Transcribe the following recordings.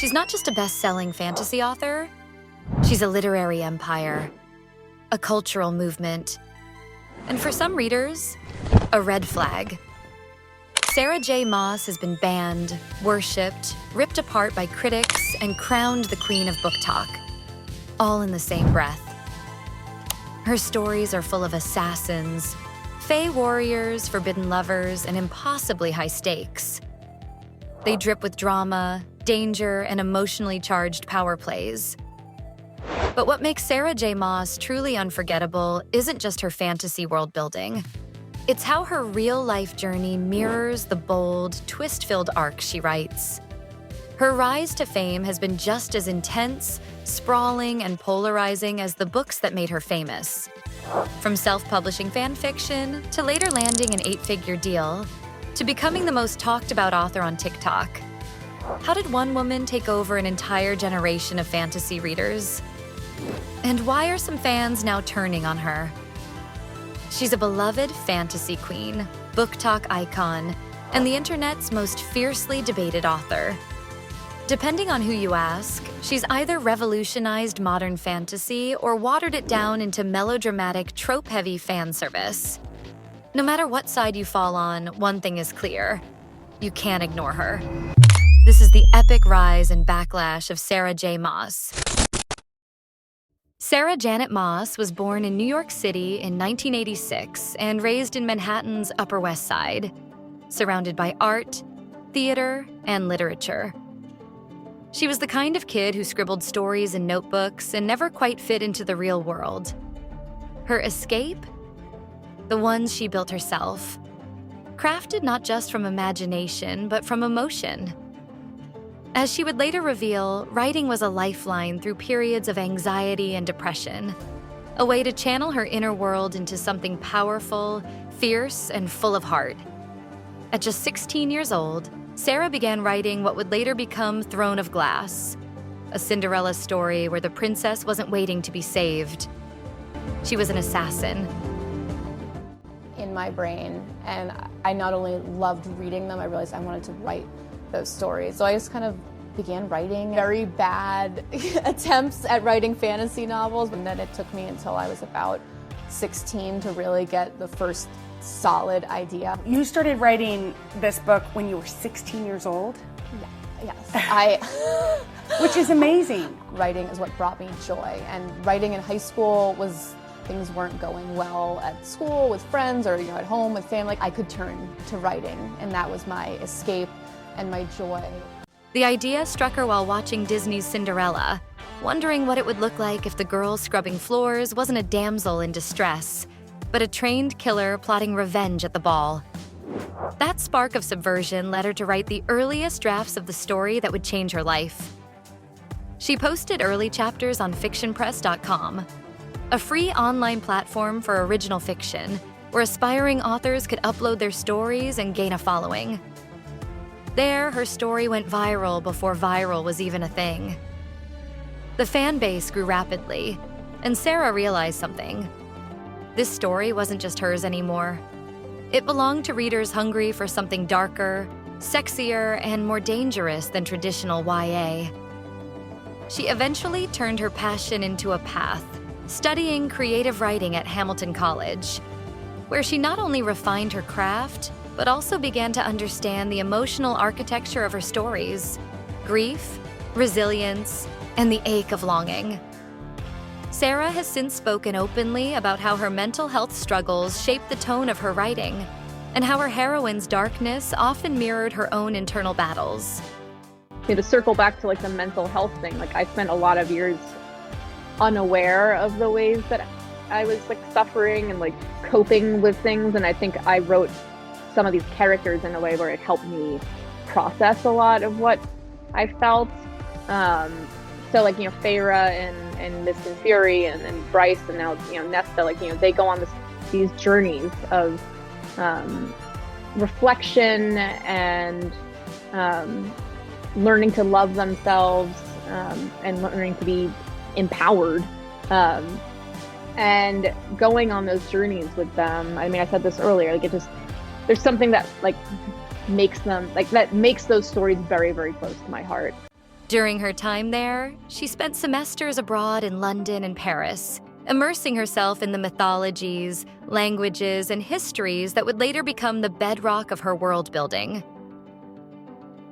She's not just a best-selling fantasy author, she's a literary empire, a cultural movement, and for some readers, a red flag. Sarah J. Maas has been banned, worshipped, ripped apart by critics, and crowned the queen of BookTok, all in the same breath. Her stories are full of assassins, fey warriors, forbidden lovers, and impossibly high stakes. They drip with drama, danger, and emotionally charged power plays. But what makes Sarah J. Maas truly unforgettable isn't just her fantasy world building. It's how her real-life journey mirrors the bold, twist-filled arcs she writes. Her rise to fame has been just as intense, sprawling, and polarizing as the books that made her famous. From self-publishing fan fiction, to later landing an 8-figure deal, to becoming the most talked-about author on TikTok. How did one woman take over an entire generation of fantasy readers? And why are some fans now turning on her? She's a beloved fantasy queen, BookTok icon, and the internet's most fiercely debated author. Depending on who you ask, she's either revolutionized modern fantasy or watered it down into melodramatic, trope-heavy fan service. No matter what side you fall on, one thing is clear: you can't ignore her. This is the epic rise and backlash of Sarah J. Maas. Sarah Janet Maas was born in New York City in 1986 and raised in Manhattan's Upper West Side, surrounded by art, theater, and literature. She was the kind of kid who scribbled stories in notebooks and never quite fit into the real world. Her escape? The ones she built herself, crafted not just from imagination, but from emotion. As she would later reveal, writing was a lifeline through periods of anxiety and depression, a way to channel her inner world into something powerful, fierce, and full of heart. At just 16 years old, Sarah began writing what would later become Throne of Glass, a Cinderella story where the princess wasn't waiting to be saved. She was an assassin. In my brain, and I not only loved reading them, I realized I wanted to write those stories. So I just kind of began writing very bad attempts at writing fantasy novels, and then it took me until I was about 16 to really get the first solid idea. You started writing this book when you were 16 years old? Yeah, yes. Which is amazing. Writing is what brought me joy, and writing in high school was, things weren't going well at school with friends or at home with family. I could turn to writing, and that was my escape and my joy. The idea struck her while watching Disney's Cinderella, wondering what it would look like if the girl scrubbing floors wasn't a damsel in distress, but a trained killer plotting revenge at the ball. That spark of subversion led her to write the earliest drafts of the story that would change her life. She posted early chapters on FictionPress.com, a free online platform for original fiction, where aspiring authors could upload their stories and gain a following. There, her story went viral before viral was even a thing. The fan base grew rapidly, and Sarah realized something. This story wasn't just hers anymore. It belonged to readers hungry for something darker, sexier, and more dangerous than traditional YA. She eventually turned her passion into a path, studying creative writing at Hamilton College, where she not only refined her craft, but also began to understand the emotional architecture of her stories: grief, resilience, and the ache of longing. Sarah has since spoken openly about how her mental health struggles shaped the tone of her writing, and how her heroine's darkness often mirrored her own internal battles. To circle back to the mental health thing, I spent a lot of years unaware of the ways that I was suffering and coping with things, and I think I wrote some of these characters in a way where it helped me process a lot of what I felt. So Feyre and Mist and Fury and Bryce and now Nesta, they go on these journeys of reflection and learning to love themselves and learning to be empowered. And going on those journeys with them, I said this earlier, there's something that makes them, that makes those stories very, very close to my heart. During her time there, she spent semesters abroad in London and Paris, immersing herself in the mythologies, languages, and histories that would later become the bedrock of her world building.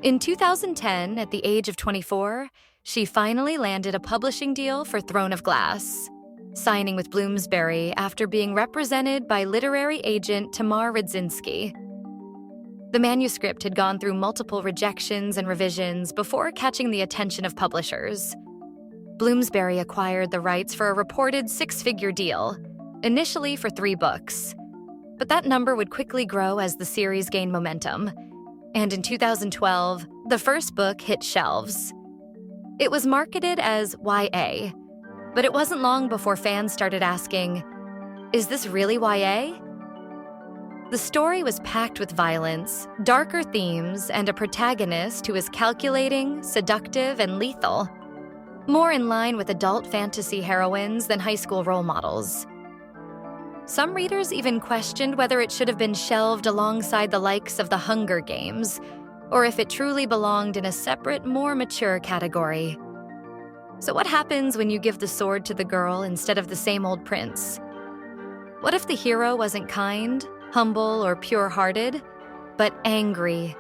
In 2010, at the age of 24, she finally landed a publishing deal for Throne of Glass, signing with Bloomsbury after being represented by literary agent Tamar Radzinski. The manuscript had gone through multiple rejections and revisions before catching the attention of publishers. Bloomsbury acquired the rights for a reported 6-figure deal, initially for 3 books. But that number would quickly grow as the series gained momentum. And in 2012, the first book hit shelves. It was marketed as YA, but it wasn't long before fans started asking, is this really YA? The story was packed with violence, darker themes, and a protagonist who is calculating, seductive, and lethal. More in line with adult fantasy heroines than high school role models. Some readers even questioned whether it should have been shelved alongside the likes of The Hunger Games, or if it truly belonged in a separate, more mature category. So what happens when you give the sword to the girl instead of the same old prince? What if the hero wasn't kind, humble, or pure-hearted, but angry,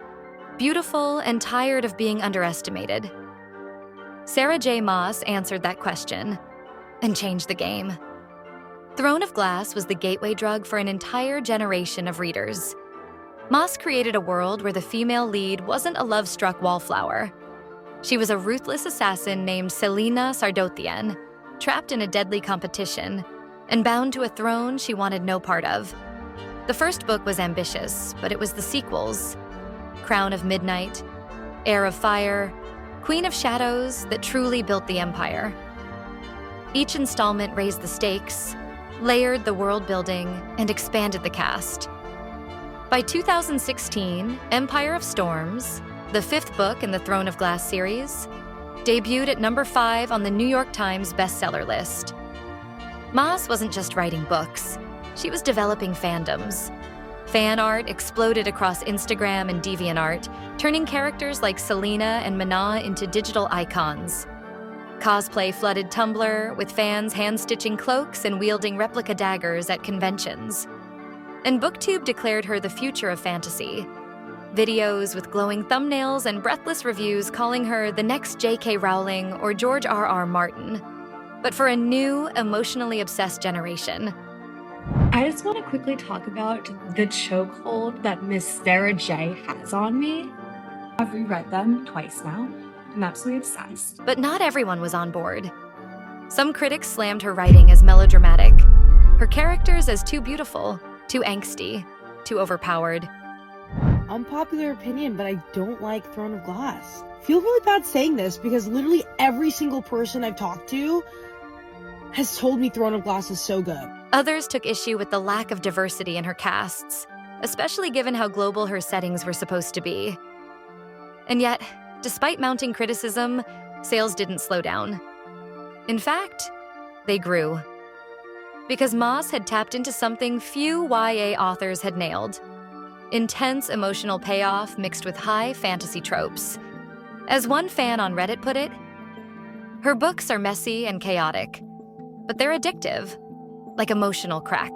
beautiful, and tired of being underestimated? Sarah J. Maas answered that question and changed the game. Throne of Glass was the gateway drug for an entire generation of readers. Maas created a world where the female lead wasn't a love-struck wallflower. She was a ruthless assassin named Celaena Sardothian, trapped in a deadly competition, and bound to a throne she wanted no part of. The first book was ambitious, but it was the sequels, Crown of Midnight, Heir of Fire, Queen of Shadows, that truly built the empire. Each installment raised the stakes, layered the world building, and expanded the cast. By 2016, Empire of Storms, the 5th book in the Throne of Glass series, debuted at number 5 on the New York Times bestseller list. Maas wasn't just writing books, she was developing fandoms. Fan art exploded across Instagram and DeviantArt, turning characters like Celaena and Mana into digital icons. Cosplay flooded Tumblr, with fans hand-stitching cloaks and wielding replica daggers at conventions. And BookTube declared her the future of fantasy. Videos with glowing thumbnails and breathless reviews calling her the next J.K. Rowling or George R.R. Martin, but for a new, emotionally obsessed generation. I just want to quickly talk about the chokehold that Miss Sarah J. has on me. I've reread them twice now. I'm absolutely obsessed. But not everyone was on board. Some critics slammed her writing as melodramatic, her characters as too beautiful, too angsty, too overpowered. Unpopular opinion, but I don't like Throne of Glass. I feel really bad saying this because literally every single person I've talked to has told me Throne of Glass is so good. Others took issue with the lack of diversity in her casts, especially given how global her settings were supposed to be. And yet, despite mounting criticism, sales didn't slow down. In fact, they grew. Because Maas had tapped into something few YA authors had nailed: intense emotional payoff mixed with high fantasy tropes. As one fan on Reddit put it, her books are messy and chaotic, but they're addictive, like emotional crack.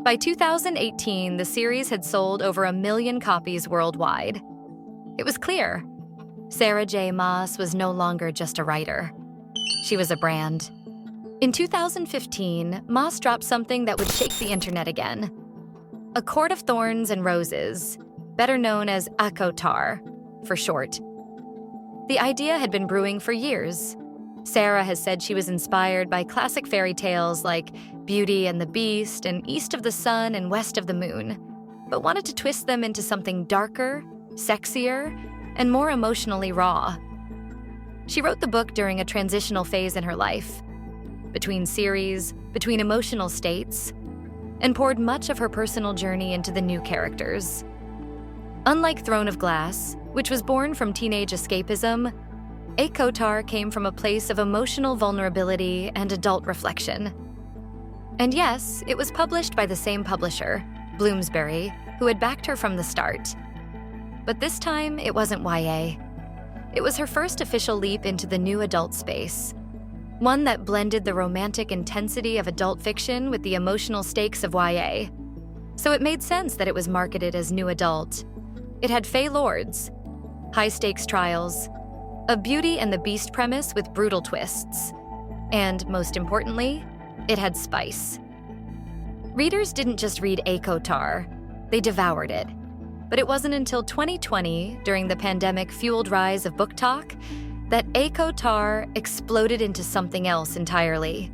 By 2018, the series had sold over 1 million copies worldwide. It was clear Sarah J. Maas was no longer just a writer. She was a brand. In 2015, Maas dropped something that would shake the internet again: A Court of Thorns and Roses, better known as ACOTAR for short. The idea had been brewing for years. Sarah has said she was inspired by classic fairy tales like Beauty and the Beast and East of the Sun and West of the Moon, but wanted to twist them into something darker, sexier, and more emotionally raw. She wrote the book during a transitional phase in her life, between series, between emotional states, and poured much of her personal journey into the new characters. Unlike Throne of Glass, which was born from teenage escapism, ACOTAR came from a place of emotional vulnerability and adult reflection. And yes, it was published by the same publisher, Bloomsbury, who had backed her from the start. But this time, it wasn't YA. It was her first official leap into the new adult space, one that blended the romantic intensity of adult fiction with the emotional stakes of YA. So it made sense that it was marketed as new adult. It had Fae Lords, high-stakes trials, a Beauty and the Beast premise with brutal twists, and most importantly, it had spice. Readers didn't just read ACOTAR, they devoured it. But it wasn't until 2020, during the pandemic-fueled rise of BookTok, that ACOTAR exploded into something else entirely.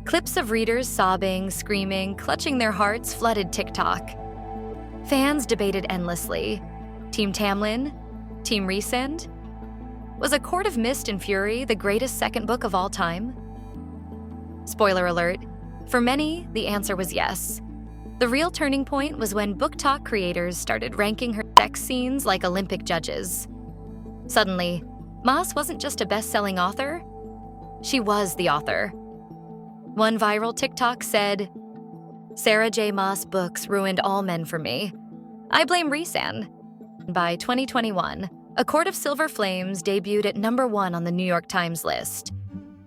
Clips of readers sobbing, screaming, clutching their hearts flooded TikTok. Fans debated endlessly. Team Tamlin? Team Rhysand? Was A Court of Mist and Fury the greatest second book of all time? Spoiler alert, for many, the answer was yes. The real turning point was when BookTok creators started ranking her sex scenes like Olympic judges. Suddenly, Maas wasn't just a best-selling author, she was the author. One viral TikTok said, "Sarah J. Maas books ruined all men for me. I blame Rhysand." By 2021, A Court of Silver Flames debuted at #1 on the New York Times list.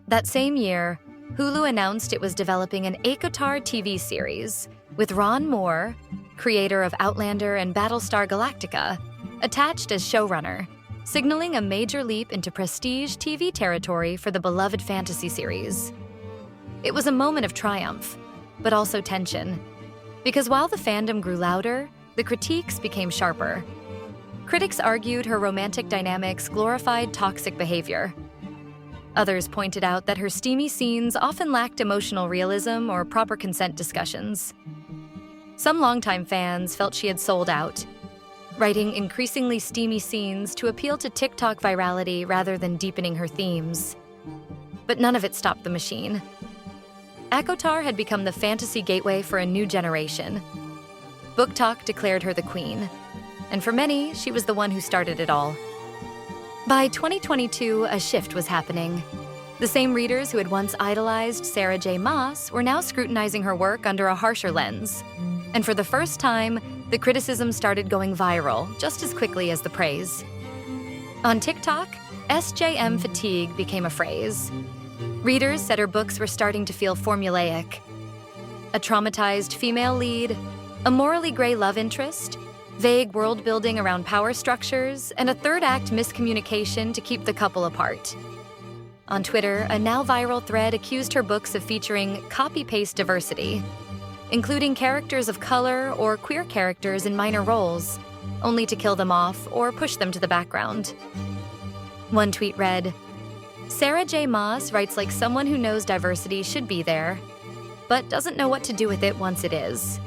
That same year, Hulu announced it was developing an ACOTAR TV series with Ron Moore, creator of Outlander and Battlestar Galactica, attached as showrunner, signaling a major leap into prestige TV territory for the beloved fantasy series. It was a moment of triumph, but also tension, because while the fandom grew louder, the critiques became sharper. Critics argued her romantic dynamics glorified toxic behavior. Others pointed out that her steamy scenes often lacked emotional realism or proper consent discussions. Some longtime fans felt she had sold out, writing increasingly steamy scenes to appeal to TikTok virality rather than deepening her themes. But none of it stopped the machine. ACOTAR had become the fantasy gateway for a new generation. BookTok declared her the queen, and for many, she was the one who started it all. By 2022, a shift was happening. The same readers who had once idolized Sarah J. Maas were now scrutinizing her work under a harsher lens. And for the first time, the criticism started going viral just as quickly as the praise. On TikTok, SJM fatigue became a phrase. Readers said her books were starting to feel formulaic. A traumatized female lead, a morally gray love interest, vague world building around power structures, and a third-act miscommunication to keep the couple apart. On Twitter, a now-viral thread accused her books of featuring copy-paste diversity, including characters of color or queer characters in minor roles, only to kill them off or push them to the background. One tweet read, "Sarah J. Maas writes like someone who knows diversity should be there, but doesn't know what to do with it once it is."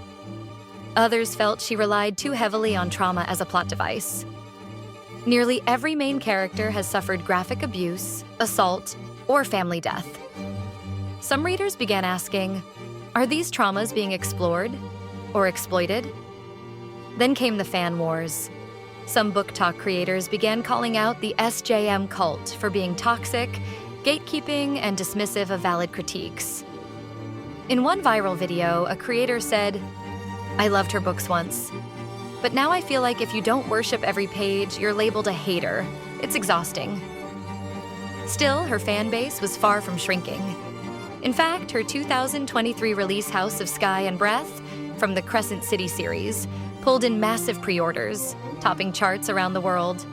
Others felt she relied too heavily on trauma as a plot device. Nearly every main character has suffered graphic abuse, assault, or family death. Some readers began asking, are these traumas being explored or exploited? Then came the fan wars. Some BookTok creators began calling out the SJM cult for being toxic, gatekeeping, and dismissive of valid critiques. In one viral video, a creator said, "I loved her books once, but now I feel like if you don't worship every page, you're labeled a hater. It's exhausting." Still, her fan base was far from shrinking. In fact, her 2023 release House of Sky and Breath, from the Crescent City series, pulled in massive pre-orders, topping charts around the world.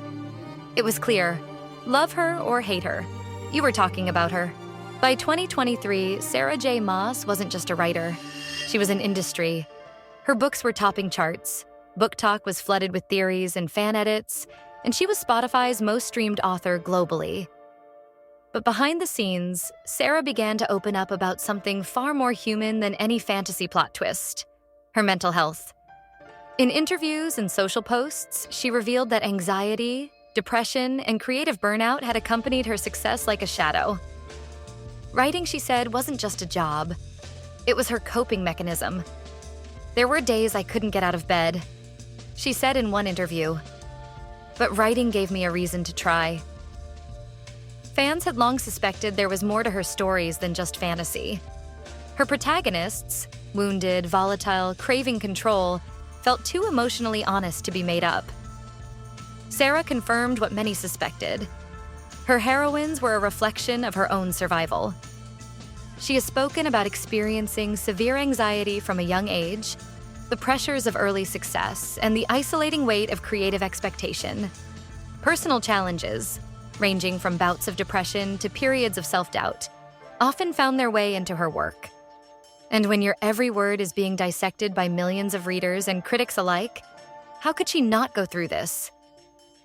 It was clear, love her or hate her, you were talking about her. By 2023, Sarah J. Maas wasn't just a writer. She was an industry. Her books were topping charts. BookTok was flooded with theories and fan edits, and she was Spotify's most streamed author globally. But behind the scenes, Sarah began to open up about something far more human than any fantasy plot twist: her mental health. In interviews and social posts, she revealed that anxiety, depression, and creative burnout had accompanied her success like a shadow. Writing, she said, wasn't just a job. It was her coping mechanism. "There were days I couldn't get out of bed," she said in one interview. "But writing gave me a reason to try." Fans had long suspected there was more to her stories than just fantasy. Her protagonists, wounded, volatile, craving control, felt too emotionally honest to be made up. Sarah confirmed what many suspected. Her heroines were a reflection of her own survival. She has spoken about experiencing severe anxiety from a young age, the pressures of early success, and the isolating weight of creative expectation. Personal challenges, ranging from bouts of depression to periods of self-doubt, often found their way into her work. And when your every word is being dissected by millions of readers and critics alike, how could she not go through this?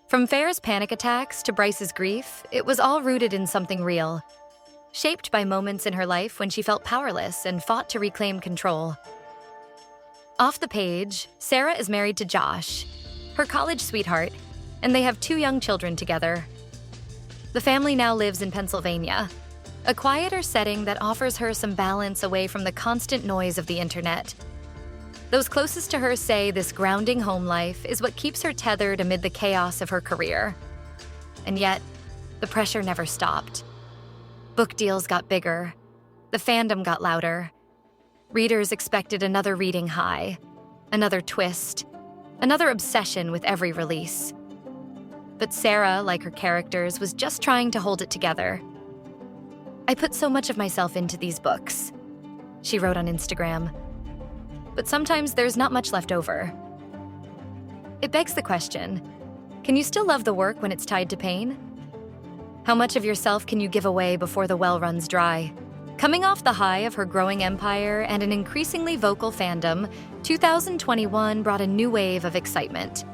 From Fair's panic attacks to Bryce's grief, it was all rooted in something real, shaped by moments in her life when she felt powerless and fought to reclaim control. Off the page, Sarah is married to Josh, her college sweetheart, and they have 2 young children together. The family now lives in Pennsylvania, a quieter setting that offers her some balance away from the constant noise of the internet. Those closest to her say this grounding home life is what keeps her tethered amid the chaos of her career. And yet, the pressure never stopped. Book deals got bigger. The fandom got louder. Readers expected another reading high, another twist, another obsession with every release. But Sarah, like her characters, was just trying to hold it together. "I put so much of myself into these books," she wrote on Instagram. "But sometimes there's not much left over." It begs the question, can you still love the work when it's tied to pain? How much of yourself can you give away before the well runs dry? Coming off the high of her growing empire and an increasingly vocal fandom, 2021 brought a new wave of excitement.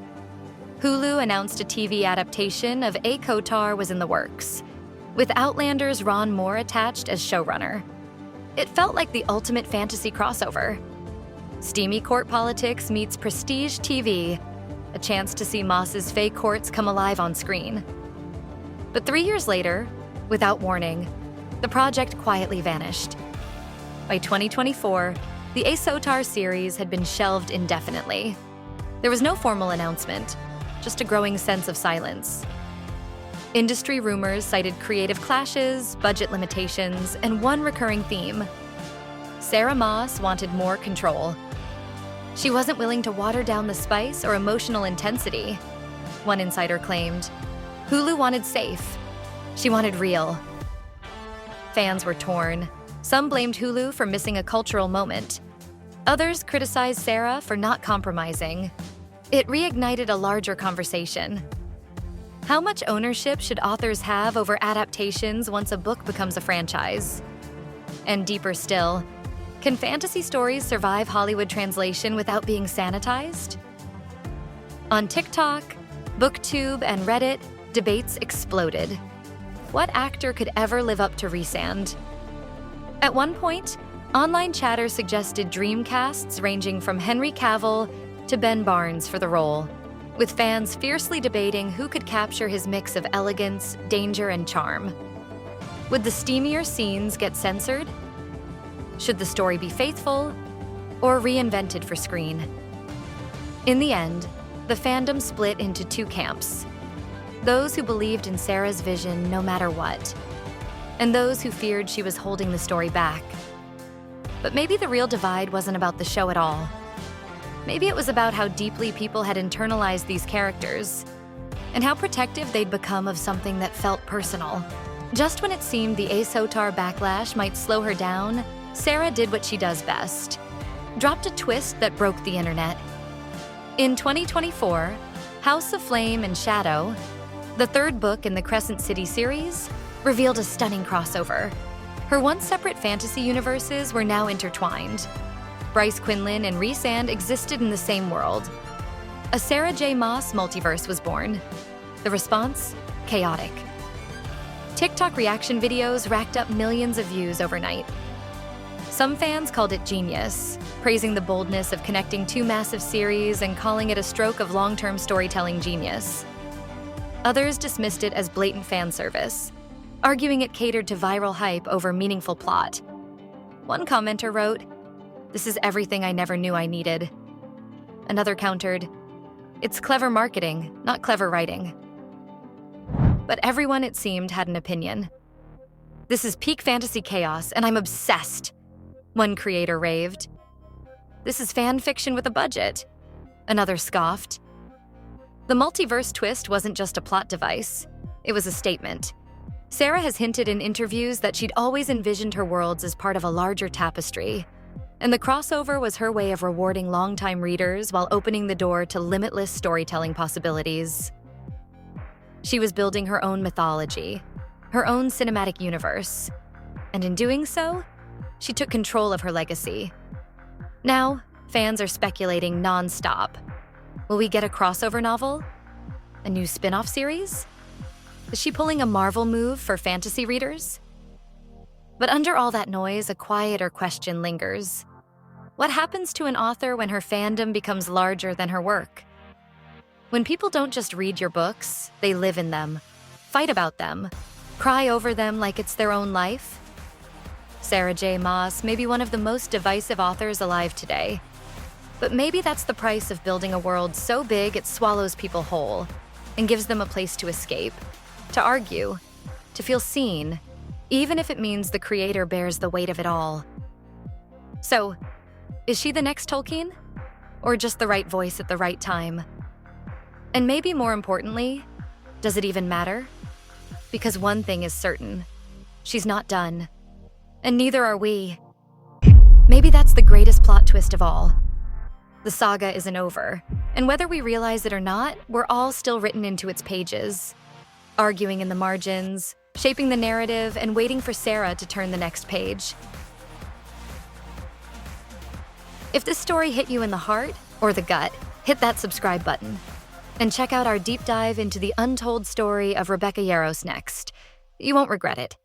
Hulu announced a TV adaptation of ACOTAR was in the works, with Outlander's Ron Moore attached as showrunner. It felt like the ultimate fantasy crossover. Steamy court politics meets prestige TV, a chance to see Maas's fake courts come alive on screen. But 3 years later, without warning, the project quietly vanished. By 2024, the ACOTAR series had been shelved indefinitely. There was no formal announcement, just a growing sense of silence. Industry rumors cited creative clashes, budget limitations, and one recurring theme. Sarah Maas wanted more control. She wasn't willing to water down the spice or emotional intensity, one insider claimed. Hulu wanted safe. She wanted real. Fans were torn. Some blamed Hulu for missing a cultural moment. Others criticized Sarah for not compromising. It reignited a larger conversation. How much ownership should authors have over adaptations once a book becomes a franchise? And deeper still, can fantasy stories survive Hollywood translation without being sanitized? On TikTok, BookTube, and Reddit, debates exploded. What actor could ever live up to Rhysand? At one point, online chatter suggested dream casts ranging from Henry Cavill to Ben Barnes for the role, with fans fiercely debating who could capture his mix of elegance, danger, and charm. Would the steamier scenes get censored? Should the story be faithful or reinvented for screen? In the end, the fandom split into 2 camps. Those who believed in Sarah's vision no matter what, and those who feared she was holding the story back. But maybe the real divide wasn't about the show at all. Maybe it was about how deeply people had internalized these characters, and how protective they'd become of something that felt personal. Just when it seemed the ACOTAR backlash might slow her down, Sarah did what she does best, dropped a twist that broke the internet. In 2024, House of Flame and Shadow, the 3rd book in the Crescent City series, revealed a stunning crossover. Her once separate fantasy universes were now intertwined. Bryce Quinlan and Rhysand existed in the same world. A Sarah J. Maas multiverse was born. The response? Chaotic. TikTok reaction videos racked up millions of views overnight. Some fans called it genius, praising the boldness of connecting 2 massive series and calling it a stroke of long-term storytelling genius. Others dismissed it as blatant fan service, arguing it catered to viral hype over meaningful plot. One commenter wrote, "This is everything I never knew I needed." Another countered, "It's clever marketing, not clever writing." But everyone, it seemed, had an opinion. "This is peak fantasy chaos, and I'm obsessed," one creator raved. "This is fan fiction with a budget," another scoffed. The multiverse twist wasn't just a plot device, it was a statement. Sarah has hinted in interviews that she'd always envisioned her worlds as part of a larger tapestry, and the crossover was her way of rewarding longtime readers while opening the door to limitless storytelling possibilities. She was building her own mythology, her own cinematic universe, and in doing so, she took control of her legacy. Now, fans are speculating non-stop. Will we get a crossover novel? A new spin-off series? Is she pulling a Marvel move for fantasy readers? But under all that noise, a quieter question lingers. What happens to an author when her fandom becomes larger than her work? When people don't just read your books, they live in them, fight about them, cry over them like it's their own life? Sarah J. Maas may be one of the most divisive authors alive today. But maybe that's the price of building a world so big it swallows people whole and gives them a place to escape, to argue, to feel seen, even if it means the creator bears the weight of it all. So, is she the next Tolkien? Or just the right voice at the right time? And maybe more importantly, does it even matter? Because one thing is certain, she's not done. And neither are we. Maybe that's the greatest plot twist of all. The saga isn't over, and whether we realize it or not, we're all still written into its pages, arguing in the margins, shaping the narrative, and waiting for Sarah to turn the next page. If this story hit you in the heart or the gut, hit that subscribe button. And check out our deep dive into the untold story of Rebecca Yarros next. You won't regret it.